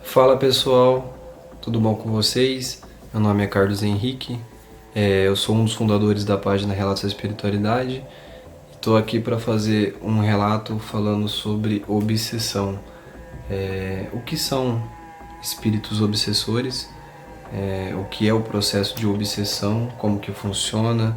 Fala pessoal, tudo bom com vocês? Meu nome é Carlos Henrique, eu sou um dos fundadores da página Relatos da Espiritualidade. Estou aqui para fazer um relato falando sobre obsessão. O que são espíritos obsessores? O que é o processo de obsessão? Como que funciona?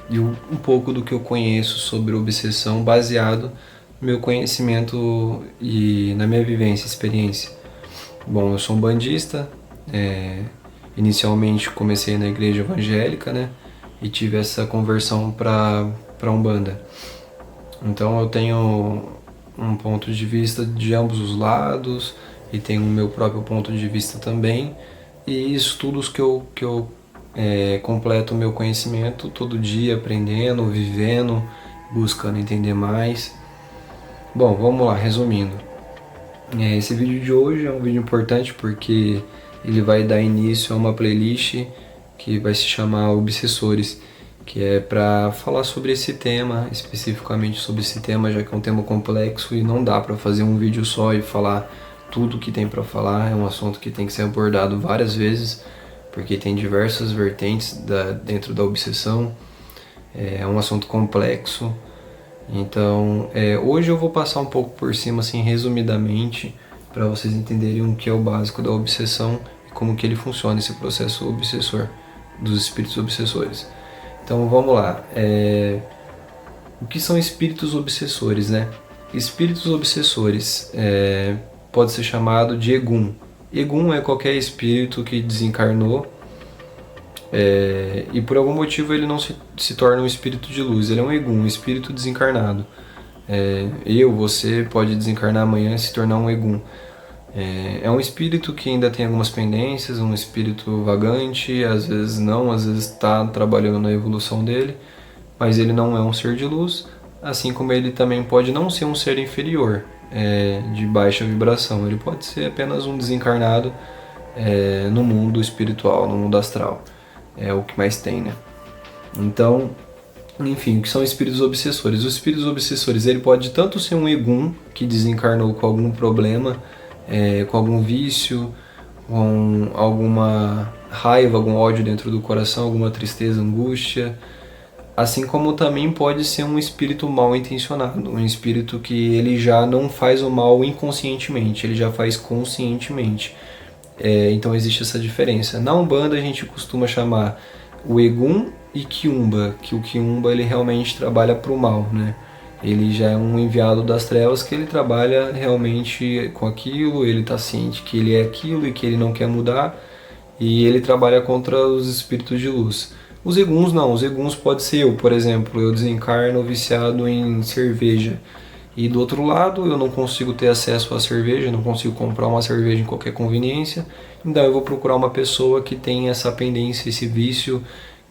E um pouco do que eu conheço sobre obsessão baseado no meu conhecimento e na minha vivência e experiência. Bom, eu sou um bandista, inicialmente comecei na igreja evangélica, né? E tive essa conversão para Umbanda. Então eu tenho um ponto de vista de ambos os lados e tenho o meu próprio ponto de vista também. E estudos que eu completo o meu conhecimento todo dia, aprendendo, vivendo, buscando entender mais. Bom, vamos lá, resumindo. Esse vídeo de hoje é um vídeo importante porque ele vai dar início a uma playlist que vai se chamar Obsessores, que é para falar sobre esse tema, especificamente sobre esse tema, já que é um tema complexo e não dá para fazer um vídeo só e falar tudo que tem para falar. É um assunto que tem que ser abordado várias vezes, porque tem diversas vertentes dentro da obsessão. É um assunto complexo. Então, hoje eu vou passar um pouco por cima, assim, resumidamente, para vocês entenderem o que é o básico da obsessão e como que ele funciona, esse processo obsessor, dos espíritos obsessores. Então, vamos lá. O que são espíritos obsessores, né? Espíritos obsessores pode ser chamado de Egum. Egum é qualquer espírito que desencarnou e por algum motivo ele não se torna um espírito de luz. Ele é um Egum, um espírito desencarnado. Você pode desencarnar amanhã e se tornar um Egum. É um espírito que ainda tem algumas pendências, um espírito vagante, às vezes não, às vezes está trabalhando na evolução dele, mas ele não é um ser de luz, assim como ele também pode não ser um ser inferior, de baixa vibração. Ele pode ser apenas um desencarnado no mundo espiritual, no mundo astral. É o que mais tem, né? Então, enfim, o que são espíritos obsessores? Os espíritos obsessores, ele pode tanto ser um Egum, que desencarnou com algum problema, com algum vício, com alguma raiva, algum ódio dentro do coração, alguma tristeza, angústia, assim como também pode ser um espírito mal intencionado, um espírito que ele já não faz o mal inconscientemente, ele já faz conscientemente. Então existe essa diferença. Na Umbanda a gente costuma chamar o Egum e Quiumba, que o Quiumba ele realmente trabalha para o mal, né? Ele já é um enviado das trevas que ele trabalha realmente com aquilo, ele está ciente que ele é aquilo e que ele não quer mudar, e ele trabalha contra os espíritos de luz. Os Eguns não, os Eguns pode ser eu, por exemplo, eu desencarno viciado em cerveja. E do outro lado, eu não consigo ter acesso à cerveja, não consigo comprar uma cerveja em qualquer conveniência. Então eu vou procurar uma pessoa que tem essa pendência, esse vício,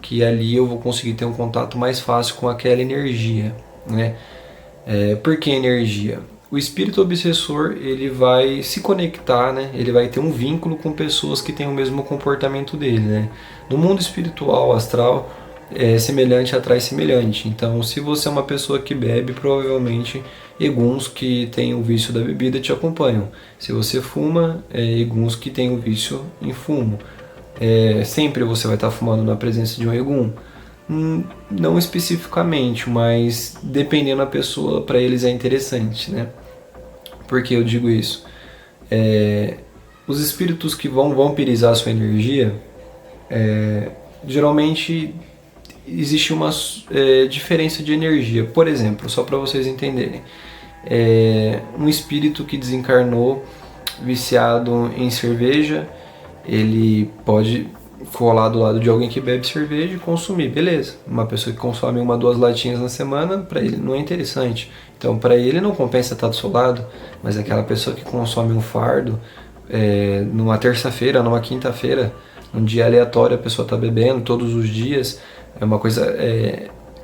que ali eu vou conseguir ter um contato mais fácil com aquela energia, né? Por que energia? O espírito obsessor, ele vai se conectar, né? Ele vai ter um vínculo com pessoas que têm o mesmo comportamento dele, né? No mundo espiritual, astral, semelhante atrai semelhante. Então, se você é uma pessoa que bebe, provavelmente Eguns que têm o vício da bebida te acompanham. Se você fuma, Eguns que têm o vício em fumo. Sempre você vai estar fumando na presença de um Egum. Não especificamente, mas dependendo da pessoa, para eles é interessante, né? Por que eu digo isso? Os espíritos que vão vampirizar a sua energia, geralmente existe uma diferença de energia. Por exemplo, só para vocês entenderem, um espírito que desencarnou viciado em cerveja, ele pode colar do lado de alguém que bebe cerveja e consumir, beleza. Uma pessoa que consome 1, 2 latinhas na semana, para ele não é interessante. Então, para ele não compensa estar do seu lado, mas aquela pessoa que consome um fardo, numa terça-feira, numa quinta-feira, um dia aleatório, a pessoa está bebendo todos os dias, é uma coisa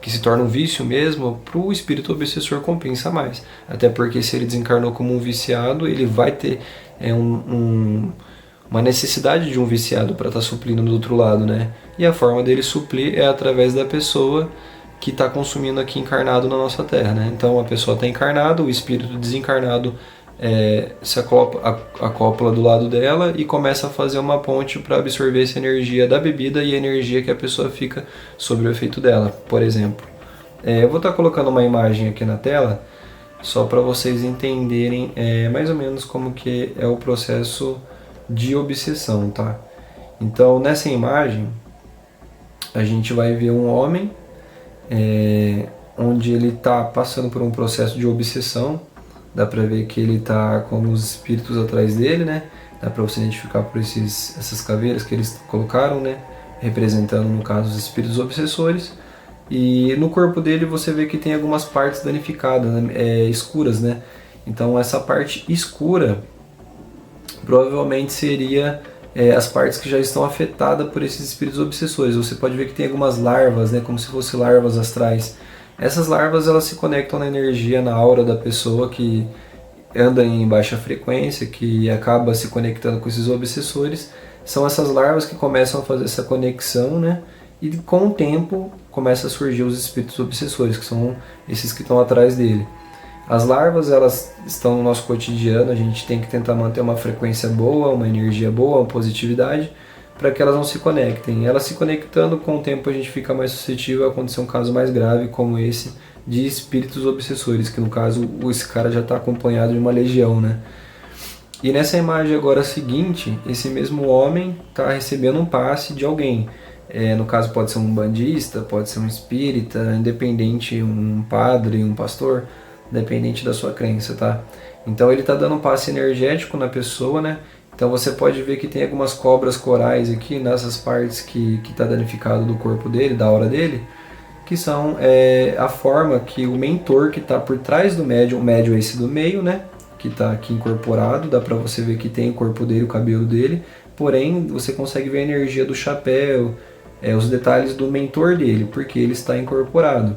que se torna um vício mesmo. Para o espírito obsessor compensa mais, até porque se ele desencarnou como um viciado, ele vai ter uma necessidade de um viciado para estar suprindo do outro lado, né? E a forma dele suprir é através da pessoa que está consumindo aqui encarnado na nossa Terra, né? Então a pessoa está encarnada, o espírito desencarnado se acopla do lado dela e começa a fazer uma ponte para absorver essa energia da bebida e a energia que a pessoa fica sob o efeito dela, por exemplo. Eu vou estar colocando uma imagem aqui na tela, só para vocês entenderem mais ou menos como que é o processo de obsessão, tá? Então, nessa imagem, a gente vai ver um homem onde ele está passando por um processo de obsessão. Dá pra ver que ele tá com os espíritos atrás dele, né? Dá pra você identificar por essas caveiras que eles colocaram, né? Representando, no caso, os espíritos obsessores. E no corpo dele você vê que tem algumas partes danificadas, né? Escuras, né? Então essa parte escura provavelmente seria as partes que já estão afetadas por esses espíritos obsessores. Você pode ver que tem algumas larvas, né? Como se fossem larvas astrais. Essas larvas elas se conectam na energia, na aura da pessoa que anda em baixa frequência, que acaba se conectando com esses obsessores. São essas larvas que começam a fazer essa conexão, né? E com o tempo começa a surgir os espíritos obsessores, que são esses que estão atrás dele. As larvas elas estão no nosso cotidiano, a gente tem que tentar manter uma frequência boa, uma energia boa, uma positividade, para que elas não se conectem. Elas se conectando, com o tempo a gente fica mais suscetível a acontecer um caso mais grave como esse de espíritos obsessores, que no caso esse cara já está acompanhado de uma legião, né? E nessa imagem agora seguinte, esse mesmo homem está recebendo um passe de alguém. No caso pode ser um bandista, pode ser um espírita, independente, um padre, um pastor, dependente da sua crença, tá? Então ele está dando um passe energético na pessoa, né? Então você pode ver que tem algumas cobras corais aqui nessas partes que está danificado do corpo dele, da aura dele, que são a forma que o mentor que está por trás do médium, o médium é esse do meio, né? Que está aqui incorporado, dá para você ver que tem o corpo dele, o cabelo dele, porém você consegue ver a energia do chapéu, os detalhes do mentor dele, porque ele está incorporado.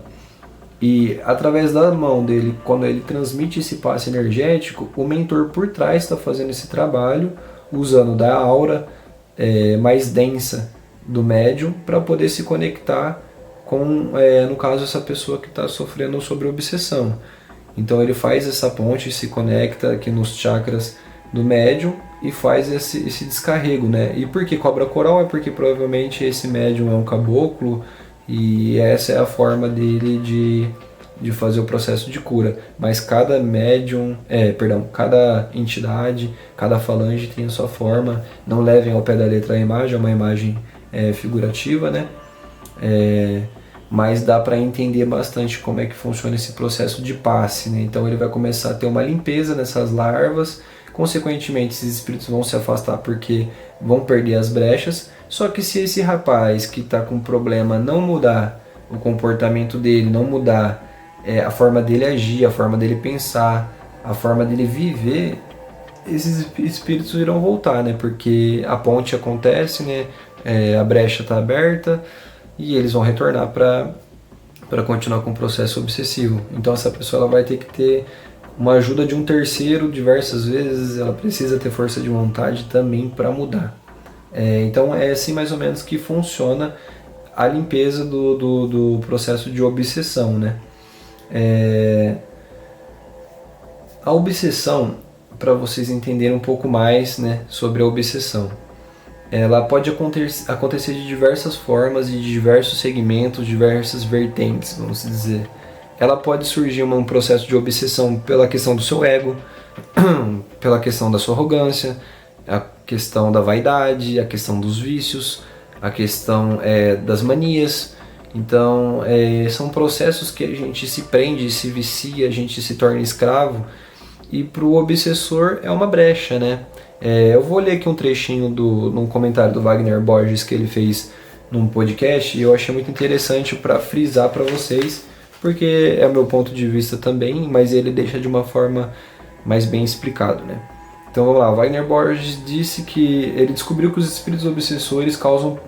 E através da mão dele, quando ele transmite esse passe energético, o mentor por trás está fazendo esse trabalho, usando da aura mais densa do médium para poder se conectar com, no caso, essa pessoa que está sofrendo sobre obsessão. Então ele faz essa ponte, se conecta aqui nos chakras do médium e faz esse descarrego, né? E por que cobra coral? É porque provavelmente esse médium é um caboclo e essa é a forma dele de fazer o processo de cura. Mas cada médium, cada entidade, cada falange tem a sua forma. Não levem ao pé da letra a imagem, é uma imagem figurativa, né? Mas dá para entender bastante como é que funciona esse processo de passe, né? Então ele vai começar a ter uma limpeza nessas larvas, consequentemente esses espíritos vão se afastar porque vão perder as brechas. Só que se esse rapaz que está com problema não mudar o comportamento dele, não mudar a forma dele agir, a forma dele pensar, a forma dele viver, esses espíritos irão voltar, né? Porque a ponte acontece, né? A brecha está aberta e eles vão retornar para continuar com o processo obsessivo. Então essa pessoa ela vai ter que ter uma ajuda de um terceiro diversas vezes, ela precisa ter força de vontade também para mudar. Então é assim mais ou menos que funciona a limpeza do processo de obsessão, né? A obsessão, para vocês entenderem um pouco mais, né, sobre a obsessão, ela pode acontecer de diversas formas e de diversos segmentos, diversas vertentes, vamos dizer. Ela pode surgir um processo de obsessão pela questão do seu ego, pela questão da sua arrogância, a questão da vaidade, a questão dos vícios, a questão das manias. Então são processos que a gente se prende, se vicia, a gente se torna escravo, e para o obsessor é uma brecha, né? Eu vou ler aqui um trechinho num comentário do Wagner Borges que ele fez num podcast, e eu achei muito interessante para frisar para vocês, porque é o meu ponto de vista também, mas ele deixa de uma forma mais bem explicado, né? Então vamos lá, Wagner Borges disse que ele descobriu que os espíritos obsessores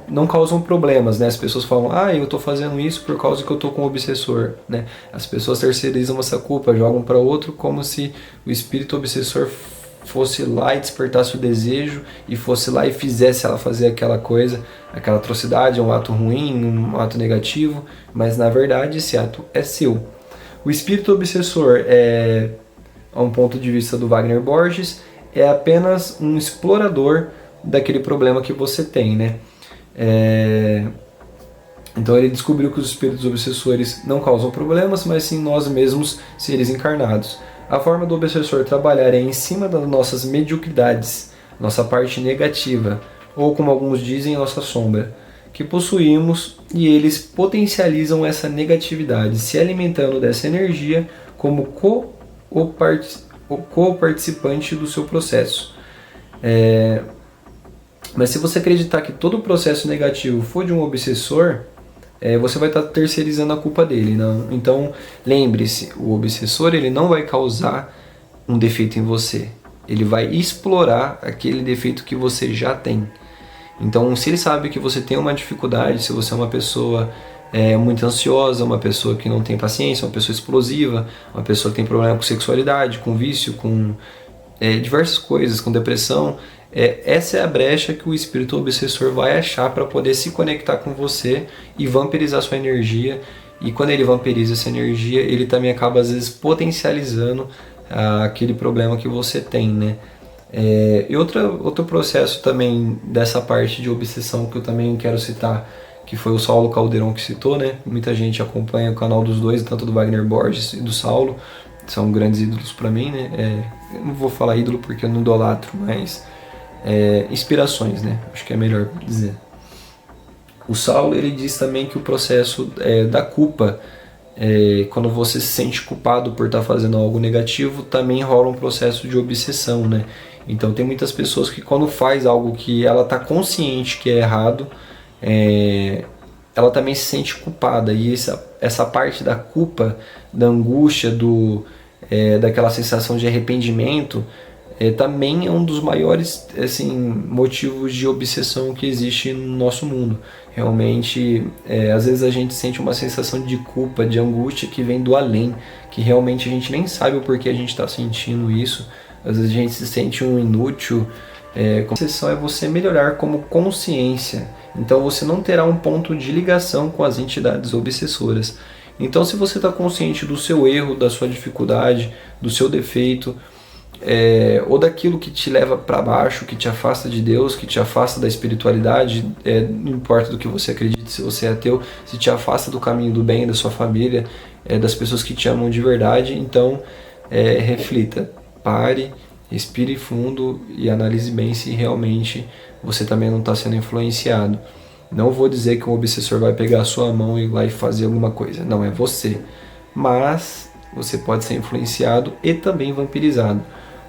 não causam problemas, né? As pessoas falam, eu estou fazendo isso por causa que eu estou com um obsessor, né? As pessoas terceirizam essa culpa, jogam para outro como se o espírito obsessor fosse lá e despertasse o desejo e fosse lá e fizesse ela fazer aquela coisa, aquela atrocidade, um ato ruim, um ato negativo, mas na verdade esse ato é seu. O espírito obsessor a um ponto de vista do Wagner Borges, é apenas um explorador daquele problema que você tem, né? Então ele descobriu que os espíritos obsessores não causam problemas, mas sim nós mesmos, seres encarnados. A forma do obsessor trabalhar é em cima das nossas mediocridades, nossa parte negativa, ou como alguns dizem, nossa sombra, que possuímos, e eles potencializam essa negatividade, se alimentando dessa energia como co-participante do seu processo. Mas se você acreditar que todo o processo negativo for de um obsessor, você vai estar terceirizando a culpa dele. Não? Então, lembre-se, o obsessor ele não vai causar um defeito em você. Ele vai explorar aquele defeito que você já tem. Então, se ele sabe que você tem uma dificuldade, se você é uma pessoa muito ansiosa, uma pessoa que não tem paciência, uma pessoa explosiva, uma pessoa que tem problema com sexualidade, com vício, com diversas coisas, com depressão, essa é a brecha que o espírito obsessor vai achar para poder se conectar com você e vampirizar sua energia. E quando ele vampiriza essa energia, ele também acaba às vezes potencializando aquele problema que você tem, né? E outro processo também dessa parte de obsessão que eu também quero citar, que foi o Saulo Caldeirão que citou, né? Muita gente acompanha o canal dos dois, tanto do Wagner Borges e do Saulo, são grandes ídolos para mim, né? Eu não vou falar ídolo porque eu não idolatro, mas inspirações, né? Acho que é melhor dizer. O Saulo ele diz também que o processo da culpa, quando você se sente culpado por estar fazendo algo negativo, também rola um processo de obsessão, né? Então tem muitas pessoas que quando faz algo que ela está consciente que é errado, ela também se sente culpada, e essa parte da culpa, da angústia, daquela sensação de arrependimento, também é um dos maiores motivos de obsessão que existe no nosso mundo. Realmente, às vezes a gente sente uma sensação de culpa, de angústia que vem do além, que realmente a gente nem sabe o porquê a gente está sentindo isso. Às vezes a gente se sente um inútil. A obsessão é você melhorar como consciência. Então você não terá um ponto de ligação com as entidades obsessoras. Então se você está consciente do seu erro, da sua dificuldade, do seu defeito, ou daquilo que te leva para baixo, que te afasta de Deus, que te afasta da espiritualidade, não importa do que você acredita, se você é ateu, se te afasta do caminho do bem, da sua família, das pessoas que te amam de verdade, então reflita, pare, respire fundo e analise bem se realmente você também não está sendo influenciado. Não vou dizer que um obsessor vai pegar a sua mão e ir lá e fazer alguma coisa, não, é você, mas você pode ser influenciado e também vampirizado.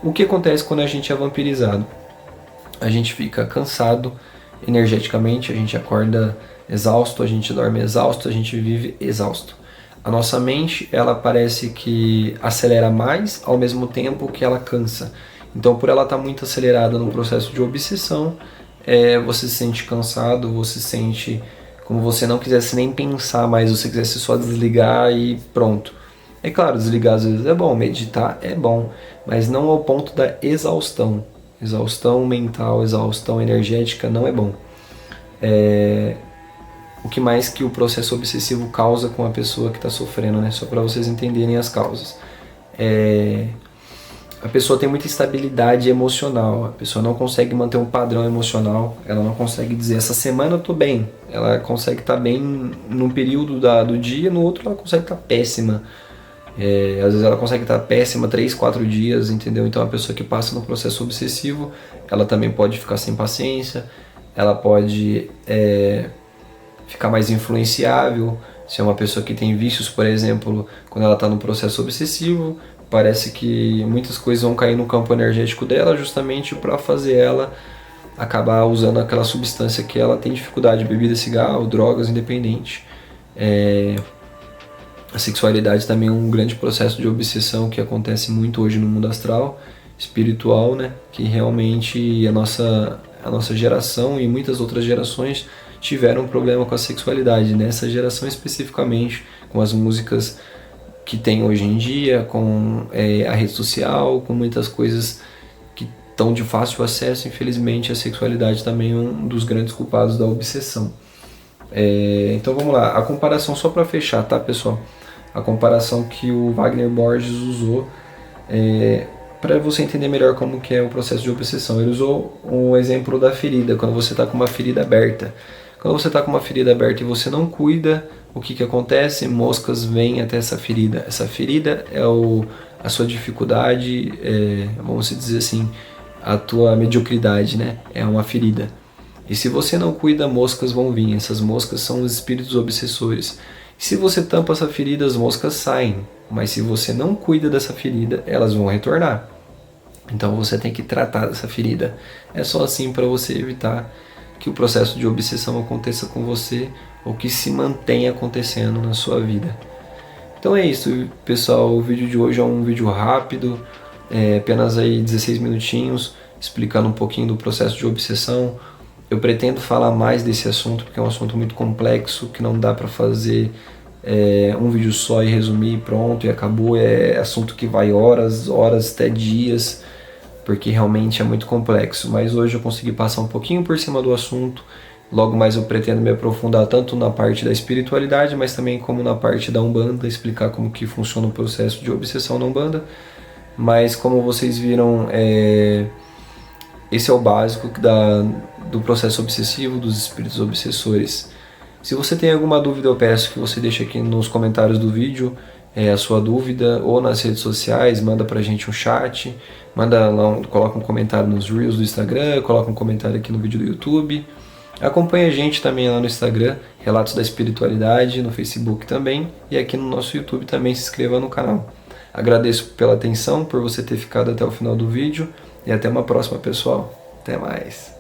O que acontece quando a gente é vampirizado? A gente fica cansado energeticamente, a gente acorda exausto, a gente dorme exausto, a gente vive exausto. A nossa mente, ela parece que acelera mais ao mesmo tempo que ela cansa. Então, por ela estar muito acelerada no processo de obsessão, você se sente cansado, você se sente como você não quisesse nem pensar mais, você quisesse só desligar e pronto. É claro, desligar às vezes é bom, meditar é bom, mas não ao ponto da exaustão. Exaustão mental, exaustão energética não é bom. O que mais que o processo obsessivo causa com a pessoa que está sofrendo, né? Só para vocês entenderem as causas. A pessoa tem muita instabilidade emocional, a pessoa não consegue manter um padrão emocional, ela não consegue dizer, essa semana eu tô bem, ela consegue estar bem num período do dia, no outro ela consegue estar péssima. Às vezes ela consegue estar péssima 3, 4 dias, entendeu? Então a pessoa que passa no processo obsessivo, ela também pode ficar sem paciência, ela pode ficar mais influenciável. Se é uma pessoa que tem vícios, por exemplo, quando ela está no processo obsessivo, parece que muitas coisas vão cair no campo energético dela justamente para fazer ela acabar usando aquela substância que ela tem dificuldade, bebida, cigarro, drogas, independente. A sexualidade também é um grande processo de obsessão que acontece muito hoje no mundo astral, espiritual, né? Que realmente a nossa geração e muitas outras gerações tiveram um problema com a sexualidade. Nessa geração especificamente, com as músicas que tem hoje em dia, com a rede social, com muitas coisas que estão de fácil acesso, infelizmente a sexualidade também é um dos grandes culpados da obsessão. Então vamos lá, a comparação só para fechar, tá pessoal? A comparação que o Wagner Borges usou para você entender melhor como que é o processo de obsessão. Ele usou o exemplo da ferida, quando você está com uma ferida aberta. Quando você está com uma ferida aberta e você não cuida, o que acontece? Moscas vêm até essa ferida. Essa ferida é a sua dificuldade, vamos dizer assim, a tua mediocridade, né? É uma ferida. E se você não cuida, moscas vão vir. Essas moscas são os espíritos obsessores. Se você tampa essa ferida, as moscas saem. Mas se você não cuida dessa ferida, elas vão retornar. Então você tem que tratar dessa ferida. É só assim para você evitar que o processo de obsessão aconteça com você ou que se mantenha acontecendo na sua vida. Então é isso, pessoal. O vídeo de hoje é um vídeo rápido, apenas aí 16 minutinhos, explicando um pouquinho do processo de obsessão. Eu pretendo falar mais desse assunto porque é um assunto muito complexo, que não dá para fazer um vídeo só e resumir e pronto e acabou. É assunto que vai horas, até dias, porque realmente é muito complexo. Mas hoje eu consegui passar um pouquinho por cima do assunto. Logo mais eu pretendo me aprofundar tanto na parte da espiritualidade, mas também como na parte da Umbanda, explicar como que funciona o processo de obsessão na Umbanda. Mas como vocês viram, esse é o básico do processo obsessivo, dos espíritos obsessores. Se você tem alguma dúvida, eu peço que você deixe aqui nos comentários do vídeo a sua dúvida, ou nas redes sociais, manda pra gente um chat, manda lá, coloca um comentário nos Reels do Instagram, coloca um comentário aqui no vídeo do YouTube. Acompanhe a gente também lá no Instagram, Relatos da Espiritualidade, no Facebook também, e aqui no nosso YouTube também se inscreva no canal. Agradeço pela atenção, por você ter ficado até o final do vídeo, e até uma próxima, pessoal. Até mais.